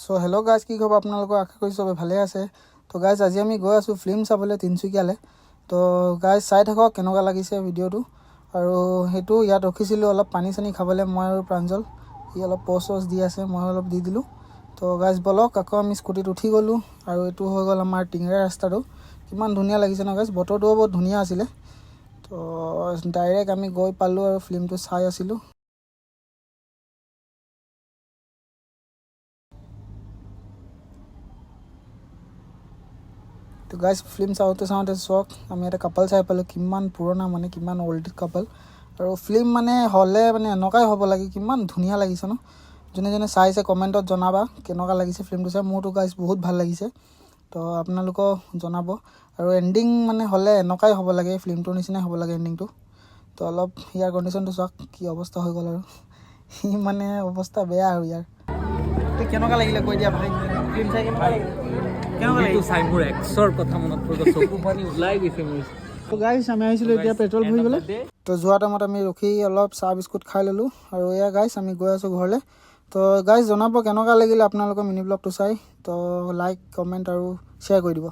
So hello' guys, কি খবৰ আপোনালোকৰ? আশা কৰিছোঁ চবে ভালে আছে। তো গাইজ, আজি আমি গৈ আছোঁ ফিল্ম চাবলৈ তিনিচুকীয়ালৈ। তো গাইজ, চাই থাকক কেনেকুৱা লাগিছে ভিডিঅ'টো। আৰু সেইটো ইয়াত ৰখিছিলোঁ অলপ পানী চানী খাবলৈ, মই আৰু প্ৰাঞ্জল। সি অলপ প'জ দি আছে, মই অলপ দি দিলোঁ। তো গাইজ ব'লক, আকৌ আমি স্কুটিত উঠি গ'লোঁ। আৰু এইটো হৈ গ'ল আমাৰ টিঙেৰা ৰাস্তাটো। কিমান ধুনীয়া লাগিছে ন গাইজ, বতৰটোও বহুত ধুনীয়া আছিলে। তো ডাইৰেক্ট আমি গৈ পালোঁ আৰু ফিল্মটো চাই আছিলোঁ। তো গাইজ, ফিল্ম চাওঁতে চাওক, আমি এটা কাপল চাই পালোঁ। কিমান পুৰণা মানে, কিমান অল্ড কাপল। আৰু ফিল্ম মানে হ'লে মানে এনেকুৱাই হ'ব লাগে। কিমান ধুনীয়া লাগিছে ন। যোনে যোনে চাইছে কমেণ্টত জনাবা কেনেকুৱা লাগিছে ফিল্মটো চাই। মোৰতো গাইজ বহুত ভাল লাগিছে। তো আপোনালোকেও জনাব। আৰু এণ্ডিং মানে হ'লে এনেকুৱাই হ'ব লাগে, ফিল্মটোৰ নিচিনাই হ'ব লাগে এণ্ডিংটো। তো অলপ ইয়াৰ কণ্ডিশ্যনটো চাওক, কি অৱস্থা হৈ গ'ল আৰু। সি মানে অৱস্থা বেয়া আৰু ইয়াৰ। কেনেকুৱা লাগিলে কৈ দিয়া ভাই, ফিল্ম চাই কেনেকুৱা লাগিলে? চাই মোৰ এক্সৰ কথা মনত পৰি গ'ল, চকু পানী ওলাই গৈছে মোৰ। তো গাইজ, আমি আহিছিলোঁ এতিয়া পেট্ৰল ভৰিবলৈ। তো যোৱা টাইমত আমি ৰখি অলপ চাহ বিস্কুট খাই ল'লোঁ। আৰু এয়া গাইজ, আমি গৈ আছোঁ ঘৰলৈ। তো গাইজ, জনাব কেনেকুৱা লাগিলে আপোনালোকৰ মিনি ব্লগটো চাই। তো লাইক, কমেণ্ট আৰু শ্বেয়াৰ কৰি দিব।